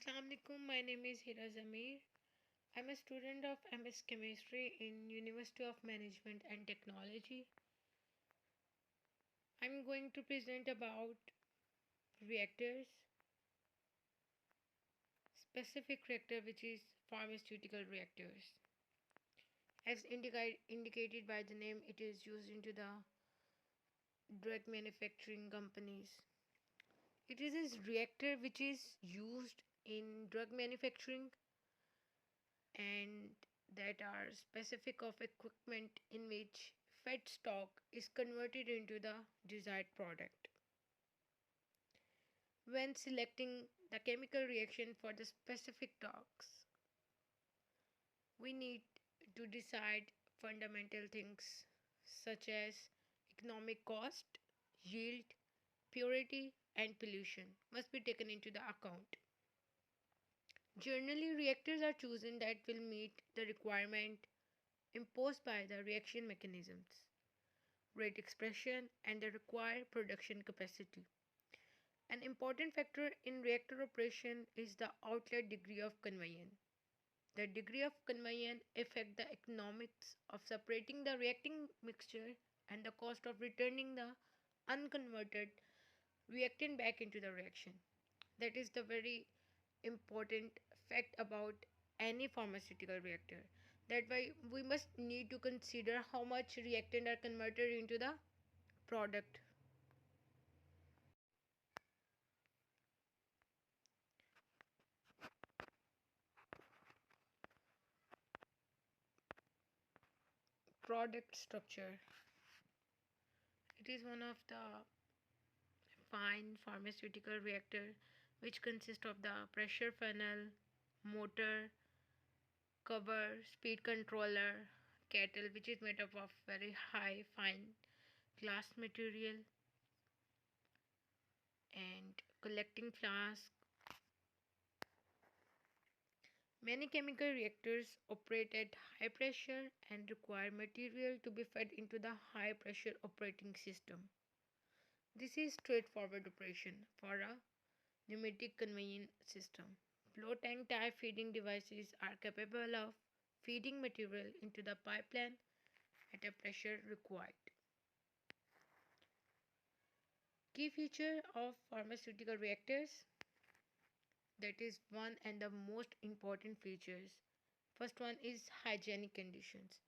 Assalamu alaikum. My name is Hira Zamir. I'm a student of MS Chemistry in University of Management and Technology. I'm going to present about reactors, specific reactor which is pharmaceutical reactors. As indicated by the name, it is used into the drug manufacturing companies. It is a reactor which is used in drug manufacturing and that are specific of equipment in which fed stock is converted into the desired product. When selecting the chemical reaction for the specific talks, we need to decide fundamental things such as economic cost, yield, purity, and pollution must be taken into the account. Generally, reactors are chosen that will meet the requirement imposed by the reaction mechanisms, rate expression, and the required production capacity. An important factor in reactor operation is the outlet degree of conveyance. The degree of conveyance affects the economics of separating the reacting mixture and the cost of returning the unconverted reactant back into the reaction. That is the very important fact about any pharmaceutical reactor. That why we must need to consider how much reactant are converted into the product. Product structure. It is one of the fine pharmaceutical reactor which consists of the pressure funnel, motor, cover, speed controller, kettle which is made up of very high fine glass material and collecting flask. Many chemical reactors operate at high pressure and require material to be fed into the high pressure operating system. This is straightforward operation for a pneumatic conveyance system. Flow tank type feeding devices are capable of feeding material into the pipeline at a pressure required. Key feature of pharmaceutical reactors, that is one and the most important features. First one is hygienic conditions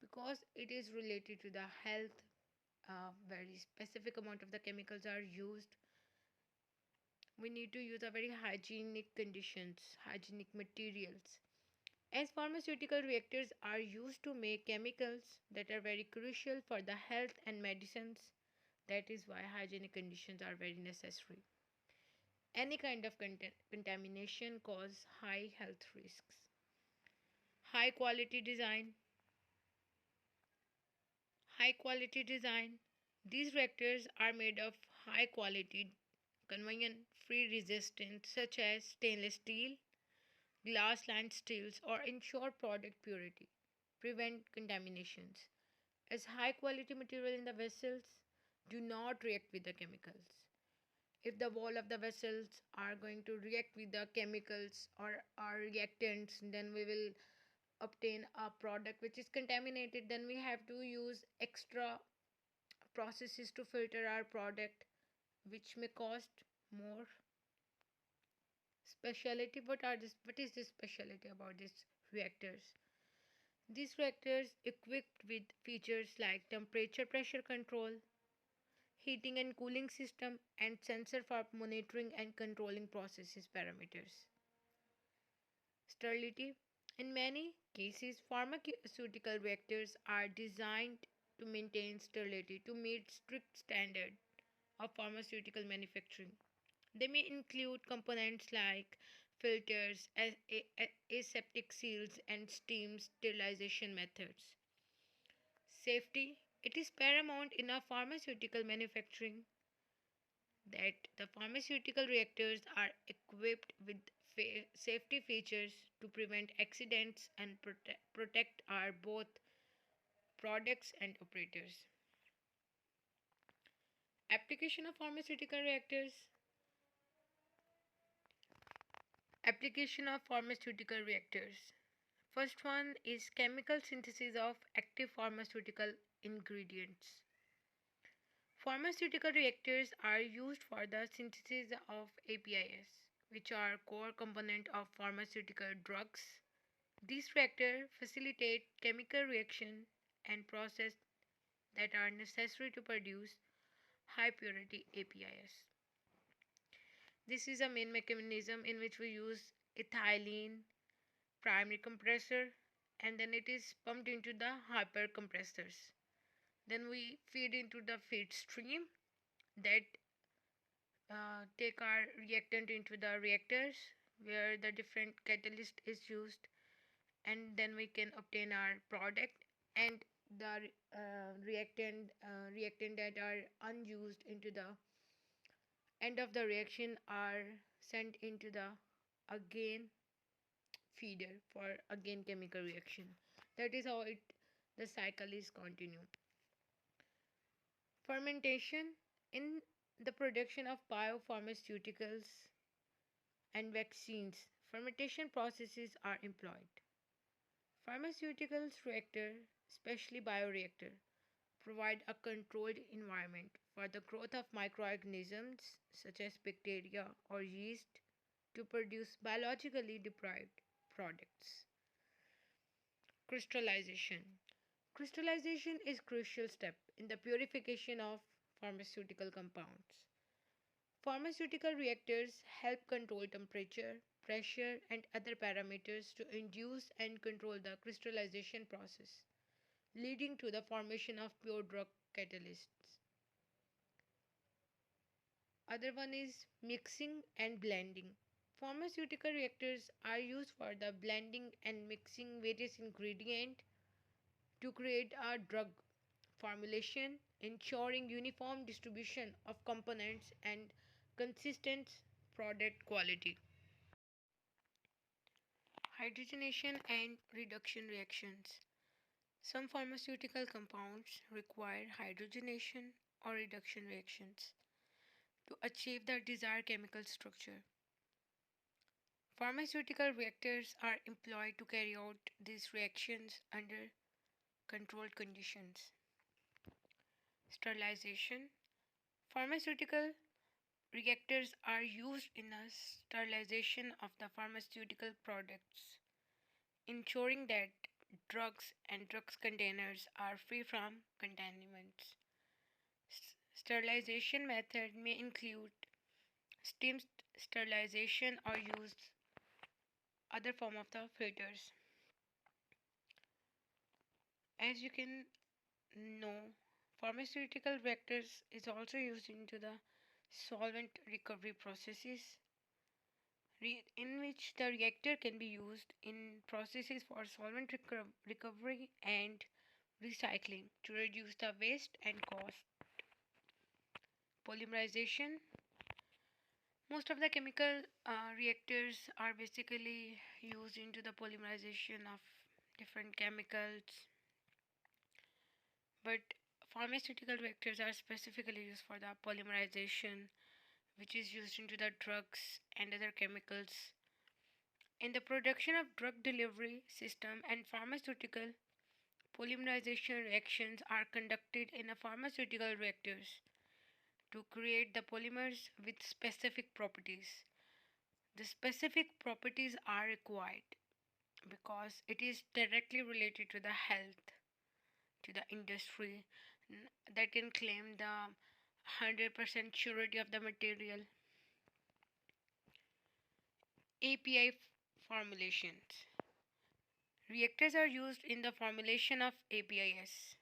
because it is related to the health. Very specific amount of the chemicals are used. We need to use a very hygienic conditions, hygienic materials. As pharmaceutical reactors are used to make chemicals that are very crucial for the health and medicines, that is why hygienic conditions are very necessary. Any kind of contamination cause high health risks. High quality design. High quality design. These reactors are made of high quality convection free resistance such as stainless steel, glass lined steels or ensure product purity, prevent contaminations. As high quality material in the vessels do not react with the chemicals. If the wall of the vessels are going to react with the chemicals or our reactants, then we will obtain a product which is contaminated. Then we have to use extra processes to filter our product, which may cost more. Specialty, what is the specialty about these reactors? These reactors equipped with features like temperature pressure control, heating and cooling system, and sensor for monitoring and controlling processes parameters. Sterility. In many cases, pharmaceutical reactors are designed to maintain sterility to meet strict standards of pharmaceutical manufacturing. They may include components like filters, aseptic seals, and steam sterilization methods. Safety. It is paramount in a pharmaceutical manufacturing that the pharmaceutical reactors are equipped with safety features to prevent accidents and protect our both products and operators. Application of pharmaceutical reactors. Application of pharmaceutical reactors. First one is chemical synthesis of active pharmaceutical ingredients. Pharmaceutical reactors are used for the synthesis of APIs, which are core component of pharmaceutical drugs. These reactors facilitate chemical reaction and process that are necessary to produce high purity APIs. This is a main mechanism in which we use ethylene primary compressor, and then it is pumped into the hyper compressors. Then we feed into the feed stream that take our reactant into the reactors where the different catalyst is used, and then we can obtain our product, and the reactant that are unused into the end of the reaction are sent into the again feeder for again chemical reaction. That is how it the cycle is continue. Fermentation in the production of biopharmaceuticals and vaccines, fermentation processes are employed. Pharmaceuticals reactor, especially bioreactor, provide a controlled environment for the growth of microorganisms such as bacteria or yeast to produce biologically deprived products. Crystallization. Crystallization is crucial step in the purification of pharmaceutical compounds. Pharmaceutical reactors help control temperature, pressure, and other parameters to induce and control the crystallization process, leading to the formation of pure drug catalysts. Other one is mixing and blending. Pharmaceutical reactors are used for the blending and mixing various ingredients to create a drug formulation, ensuring uniform distribution of components and consistent product quality. Hydrogenation and reduction reactions. Some pharmaceutical compounds require hydrogenation or reduction reactions to achieve the desired chemical structure. Pharmaceutical reactors are employed to carry out these reactions under controlled conditions. Sterilization. Pharmaceutical reactors are used in the sterilization of the pharmaceutical products, ensuring that drugs and drugs containers are free from contaminants. Sterilization method may include steam sterilization or use other form of the filters. As you can know, pharmaceutical reactors is also used into the solvent recovery processes in which the reactor can be used in processes for solvent recovery and recycling to reduce the waste and cost. Polymerization. Most of the chemical reactors are basically used into the polymerization of different chemicals, but pharmaceutical reactors are specifically used for the polymerization, which is used into the drugs and other chemicals. In the production of drug delivery system and pharmaceutical, polymerization reactions are conducted in a pharmaceutical reactors to create the polymers with specific properties. The specific properties are required because it is directly related to the health, to the industry that can claim the 100% surety of the material. API formulations. Reactors are used in the formulation of APIs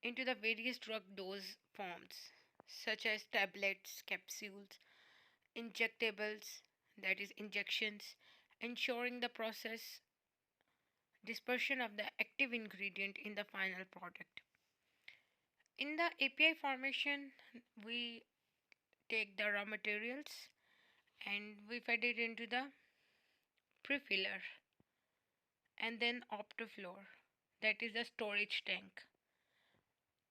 into the various drug dose forms such as tablets, capsules, injectables, that is injections, ensuring the process dispersion of the active ingredient in the final product. In the API formation, we take the raw materials and we feed it into the prefiller and then optofloor, that is the storage tank.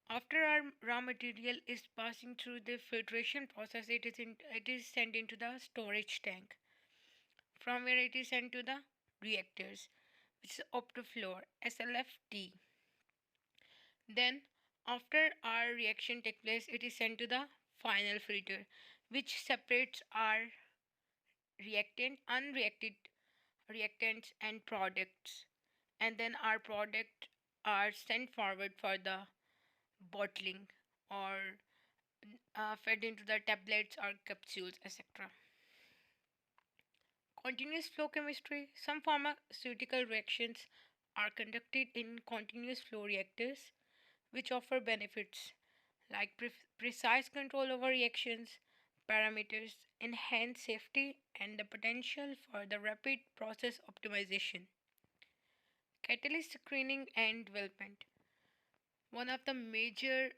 After our raw material is passing through the filtration process, it is sent into the storage tank. from where it is sent to the reactors, which is optofloor SLFT. Then, after our reaction takes place, it is sent to the final filter, which separates our reactant, unreacted reactants, and products. And then our product are sent forward for the bottling or fed into the tablets or capsules, etc. Continuous flow chemistry. Some pharmaceutical reactions are conducted in continuous flow reactors, which offer benefits like precise control over reactions, parameters, enhanced safety, and the potential for the rapid process optimization. Catalyst screening and development. One of the major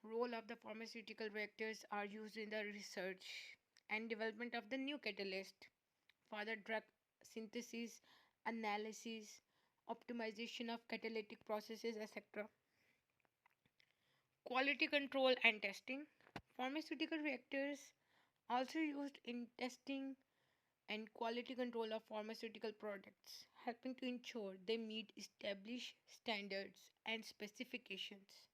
role of the pharmaceutical reactors are used in the research and development of the new catalyst for the drug synthesis, analysis, optimization of catalytic processes, etc. Quality control and testing. Pharmaceutical reactors also used in testing and quality control of pharmaceutical products, helping to ensure they meet established standards and specifications.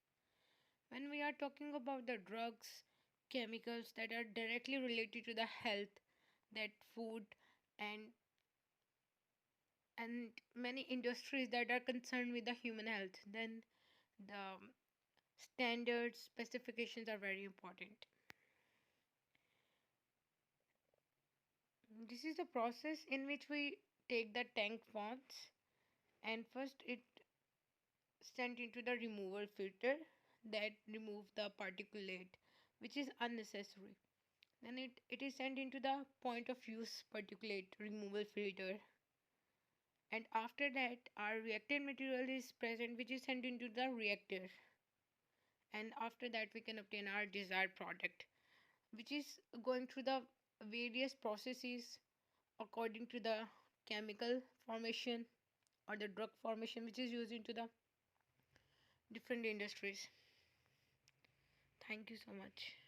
When we are talking about the drugs, chemicals that are directly related to the health, that food and many industries that are concerned with the human health, then the standards specifications are very important. This is the process in which we take the tank forms, and first it sent into the removal filter that remove the particulate which is unnecessary. Then it is sent into the point of use particulate removal filter, and after that our reactant material is present which is sent into the reactor, and after that we can obtain our desired product which is going through the various processes according to the chemical formation or the drug formation which is used into the different industries. Thank you so much.